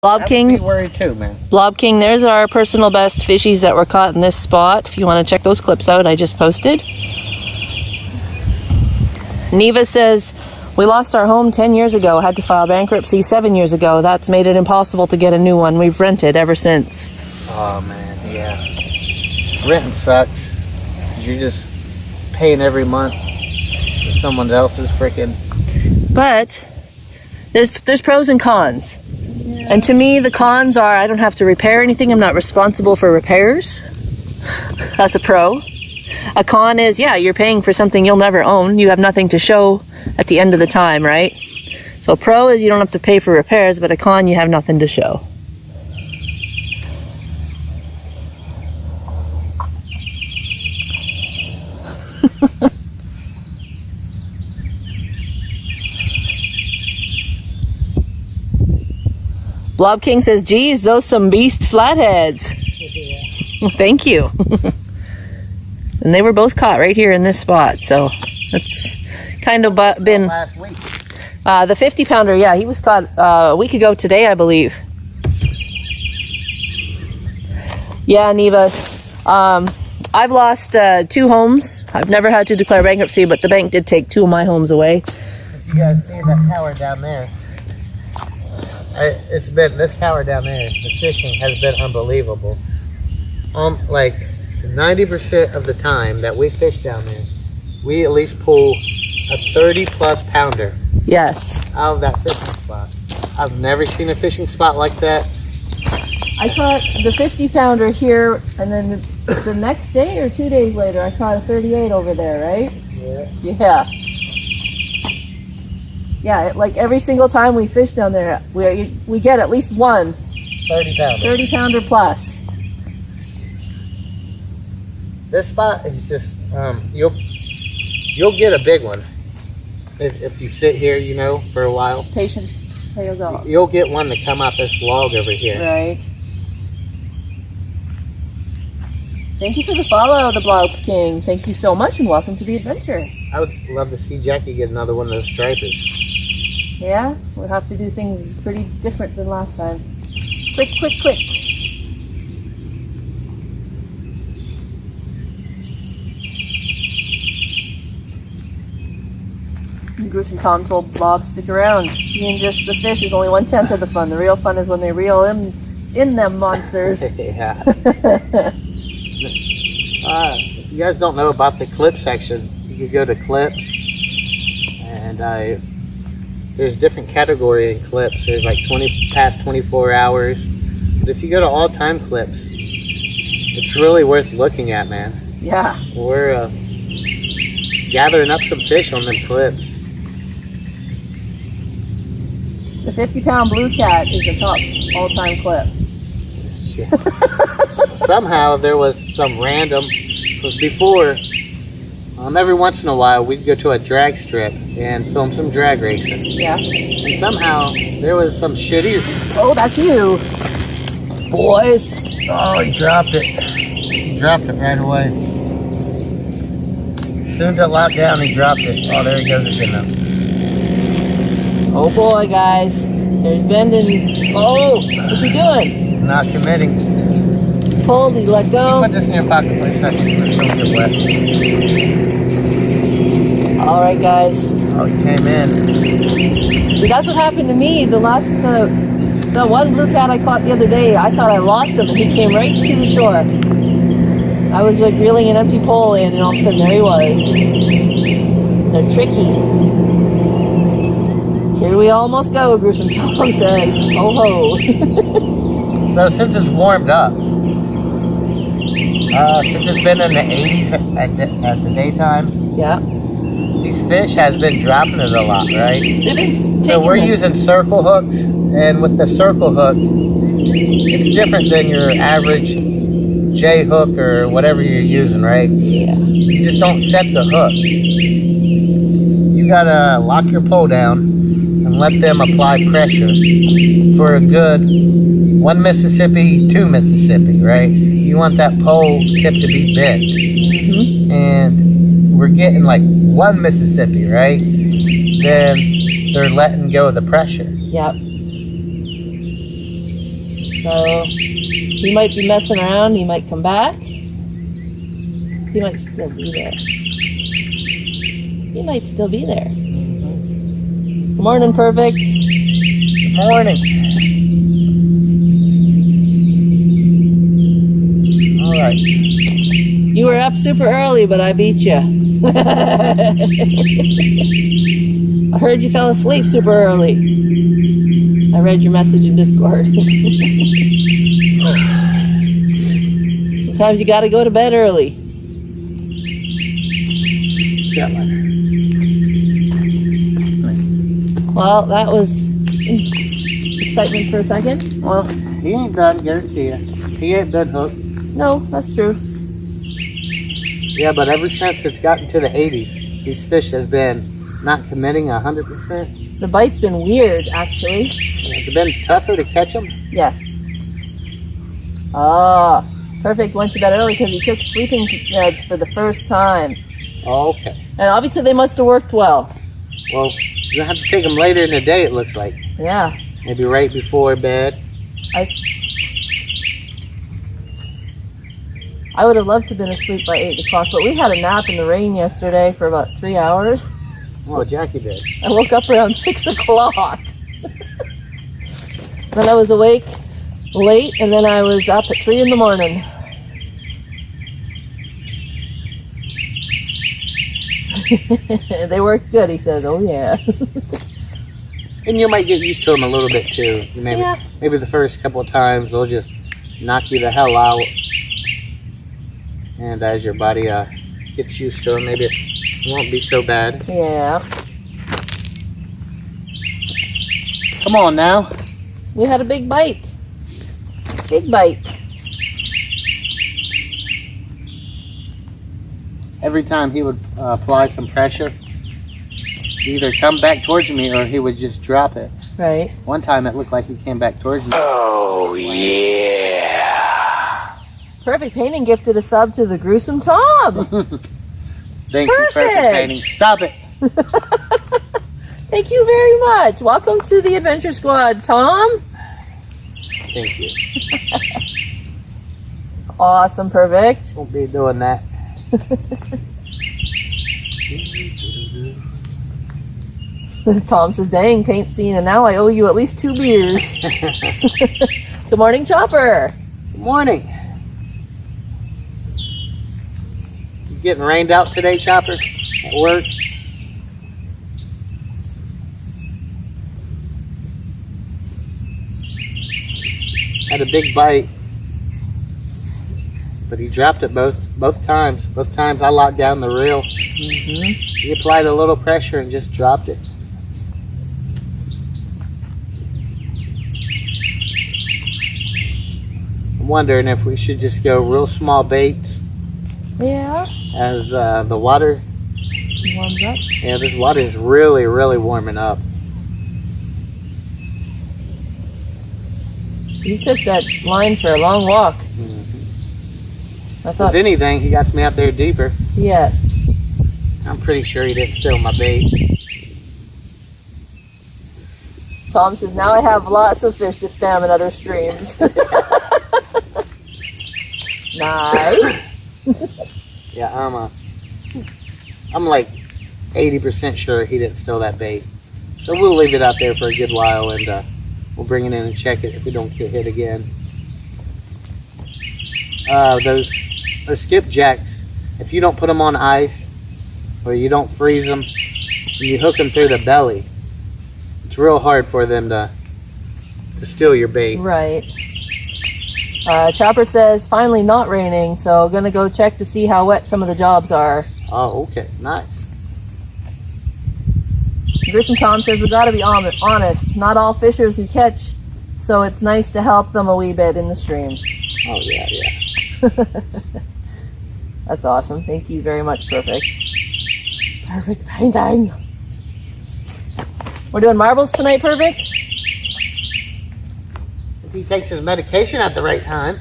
Blob King. Be worried too, man. Blob King, there's our personal best fishies that were caught in this spot. If you want to check those clips out, I just posted. Neva says, we lost our home 10 years ago, had to file bankruptcy 7 years ago. That's made it impossible to get a new one. We've rented ever since. Oh, man, yeah. Renting sucks. You're just paying every month for someone else's freaking... But there's pros and cons. Yeah. And to me, the cons are I don't have to repair anything. I'm not responsible for repairs. That's a pro. A con is, yeah, you're paying for something you'll never own. You have nothing to show at the end of the time, right? So a pro is you don't have to pay for repairs, but a con, you have nothing to show. Blob King says, geez, those some beast flatheads. Well, thank you. And they were both caught right here in this spot, so that's kind of been... Last week. The 50-pounder, yeah, he was caught a week ago today, I believe. Yeah, Neva. I've lost 2 homes. I've never had to declare bankruptcy, but the bank did take 2 of my homes away. If you guys see that tower down there, it's been, this tower down there, the fishing has been unbelievable. Like 90% of the time that we fish down there, we at least pull a 30-plus pounder. Yes. Out of that fishing spot. I've never seen a fishing spot like that. I caught the 50-pounder here, and then the next day or 2 days later, I caught a 38 over there, right? Yeah. Yeah. Yeah, like every single time we fish down there, we get at least one 30-pounder. 30-pounder plus. This spot is just, you'll get a big one if you sit here, you know, for a while. Patience pays off. You'll get one to come out this log over here. Right. Thank you for the follow, the Blob King. Thank you so much, and welcome to the adventure. I would love to see Jackie get another one of those stripers. Yeah, we'll have to do things pretty different than last time. Quick, quick, quick. Gruesome Tom told Blob, stick around. Seeing just the fish is only 1/10 of the fun. The real fun is when they reel in them monsters. Yeah. If you guys don't know about the clip section, you can go to clips, and there's different category in clips. There's like past 24 hours. But if you go to all-time clips, it's really worth looking at, man. Yeah. We're gathering up some fish on them clips. The 50-pound blue cat is the top all-time clip. Somehow there was some random, because before, every once in a while we'd go to a drag strip and film some drag racing. Yeah. And somehow there was some shitty... Oh, that's you. Boys. Oh, he dropped it. He dropped it right away. As soon as it locked down, he dropped it. Oh, there he goes again now. Oh boy, guys. There's bending. Oh, what's he doing? Not committing. Pulled, he let go. Put this in your pocket for a second. Don't get wet. All right, guys. Oh, he came in. See, that's what happened to me. The one blue cat I caught the other day, I thought I lost him, and he came right to the shore. I was like reeling an empty pole in, and all of a sudden there he was. They're tricky. Here we almost go, Gruesome Tom says. Ho ho. So since it's warmed up, since it's been in the 80s at the daytime, yeah, these fish has been dropping it a lot, right? So we're them. using circle hooks, and with the circle hook, it's different than your average J hook or whatever you're using, right? Yeah. You just don't set the hook. You gotta lock your pole down and let them apply pressure for a good 1 Mississippi, 2 Mississippi, right? You want that pole tip to be bent. Mm-hmm. And we're getting like 1 Mississippi, right? Then they're letting go of the pressure. Yep. So he might be messing around. He might come back. He might still be there. He might still be there. Good morning, Perfect. Good morning. All right. You were up super early, but I beat you. I heard you fell asleep super early. I read your message in Discord. Sometimes you gotta go to bed early. Chat ladder. Well, that was excitement for a second. Well, he ain't done, guarantee you. He ain't been hooked. No, that's true. Yeah, but ever since it's gotten to the 80s, these fish have been not committing 100%. The bite's been weird, actually. It's been tougher to catch them. Yes. Ah, Perfect went to bed early because he took sleeping meds for the first time. Oh, okay. And obviously they must have worked well. Well, you're going to have to take them later in the day, it looks like. Yeah. Maybe right before bed. I would have loved to have been asleep by 8 o'clock, but we had a nap in the rain yesterday for about 3 hours. Oh, Jackie did. I woke up around 6 o'clock. Then I was awake late, and then I was up at 3 in the morning. They worked good, he says. Oh, yeah. And you might get used to them a little bit, too. Maybe the first couple of times, they'll just knock you the hell out. And as your body gets used to them, maybe it won't be so bad. Yeah. Come on now. We had a big bite. Big bite. Every time he would apply some pressure, he'd either come back towards me or he would just drop it. Right. One time it looked like he came back towards me. Oh, yeah. Perfect Painting gifted a sub to the Gruesome Tom. Thank you, Perfect Painting. Stop it. Thank you very much. Welcome to the Adventure Squad, Tom. Thank you. Awesome, Perfect. Won't be doing that. Tom says, dang, paint scene, and now I owe you at least 2 beers. Good morning, Chopper. Good morning. You getting rained out today, Chopper? At work? Had a big bite, but he dropped it both times. Both times I locked down the reel. He applied a little pressure and just dropped it. I'm wondering if we should just go real small baits. Yeah. As the water warms up. Yeah, this water is really, really warming up. You took that line for a long walk. I thought, if anything, he got me out there deeper. Yes. I'm pretty sure he didn't steal my bait. Tom says, now I have lots of fish to spam in other streams. Nice. Yeah, I'm like 80% sure he didn't steal that bait. So we'll leave it out there for a good while, and we'll bring it in and check it if we don't get hit again. Those skipjacks, if you don't put them on ice or you don't freeze them and you hook them through the belly, it's real hard for them to steal your bait. Right. Chopper says, finally not raining, so gonna go check to see how wet some of the jobs are. Oh, okay. Nice. Gruesome Tom says, we gotta be honest. Not all fishers who catch, so it's nice to help them a wee bit in the stream. Oh, yeah. That's awesome. Thank you very much, Perfect. Perfect Painting. We're doing marbles tonight, Perfect? If he takes his medication at the right time.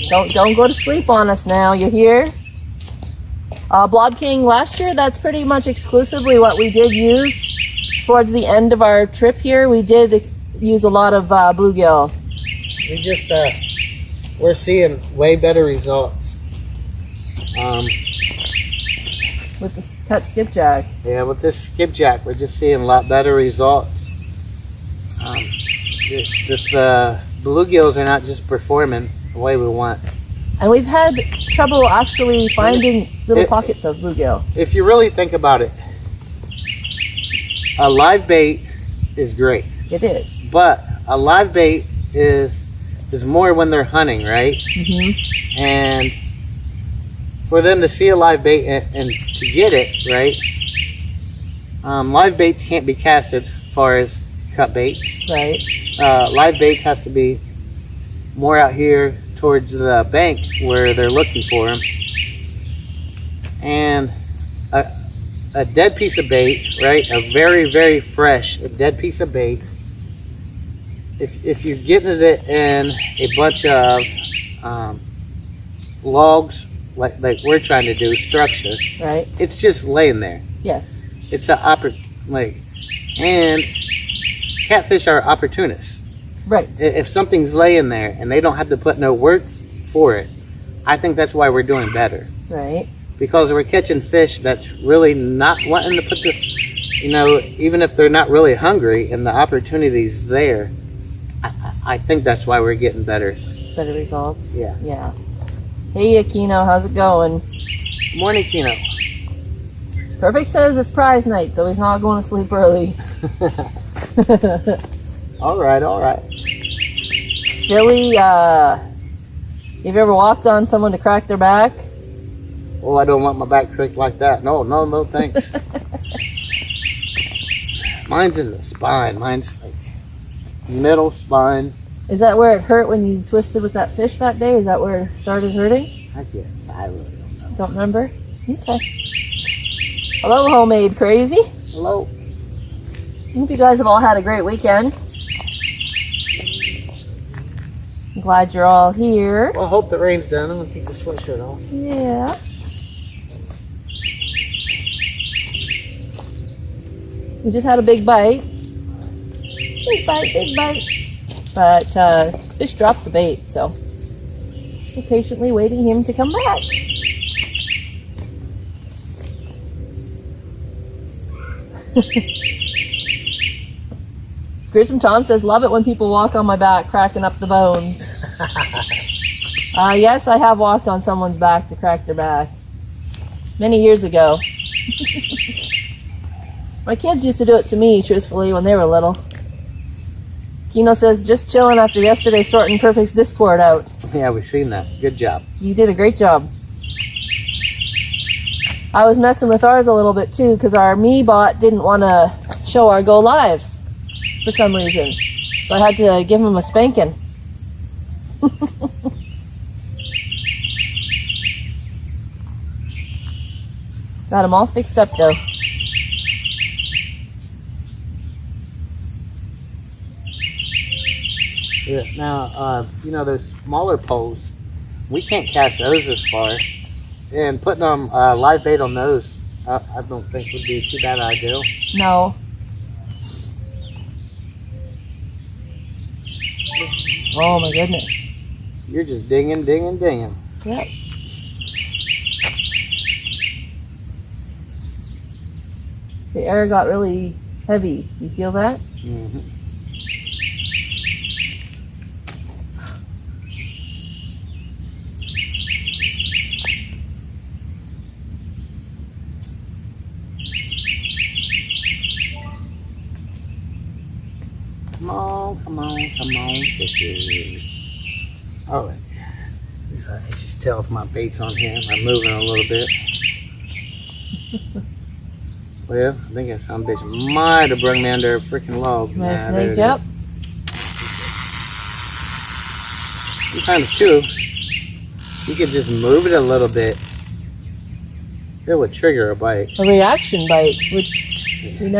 Don't go to sleep on us now, you hear? Blob King, last year, that's pretty much exclusively what we did use. Towards the end of our trip here, we did use a lot of bluegill. we're seeing way better results. With the cut skipjack. Yeah, with this skipjack, we're just seeing a lot better results. The bluegills are not just performing the way we want. And we've had trouble actually finding little pockets of bluegill. If you really think about it, a live bait is great. It is. But a live bait is more when they're hunting, right? Mm-hmm. And for them to see a live bait and to get it, right? Live baits can't be casted as far as cut baits. Right. Live baits have to be more out here towards the bank where they're looking for them. And a dead piece of bait, right? A very, very fresh, dead piece of bait. If you're getting it in a bunch of logs, like we're trying to do, structure, right? It's just laying there. Yes. It's and catfish are opportunists. Right. If something's laying there and they don't have to put no work for it, I think that's why we're doing better. Right. Because we're catching fish that's really not wanting to put the, even if they're not really hungry and the opportunity's there, I think that's why we're getting better. Better results. Yeah. Yeah. Hey, Aquino, how's it going? Morning, Kino. Perfect says it's prize night, so he's not going to sleep early. All right. Billy, have you ever walked on someone to crack their back? Oh, I don't want my back cracked like that. No, thanks. Mine's in the spine. Mine's like middle spine. Is that where it hurt when you twisted with that fish that day? Is that where it started hurting? I guess. I really don't know. Don't remember? Okay. Hello, Homemade Crazy. Hello. I hope you guys have all had a great weekend. I'm glad you're all here. Well, I hope the rain's done. I'm going to keep the sweatshirt off. Yeah. We just had a big bite. Big bite. But fish dropped the bait, so we're patiently waiting him to come back. Grissom Tom says, love it when people walk on my back, cracking up the bones. Yes, I have walked on someone's back to crack their back. Many years ago. My kids used to do it to me, truthfully, when they were little. Kino says, just chilling after yesterday sorting Perfect's Discord out. Yeah, we've seen that. Good job. You did a great job. I was messing with ours a little bit too, because our me bot didn't want to show our go lives for some reason. So I had to give him a spanking. Got him all fixed up though. Yeah. Now, those smaller poles, we can't cast those as far. And putting them live bait on those, I don't think would be too bad idea. No. Oh my goodness. You're just dinging. Yep. The air got really heavy. You feel that? Mm-hmm. Come on, fishes. Alright. I can just tell if my bait's on here. I'm moving a little bit. Well, I think that some bitch might have brought me under a freaking log. Nice snake up. Sometimes too, you could just move it a little bit. It would trigger a bite. A reaction bite, which we never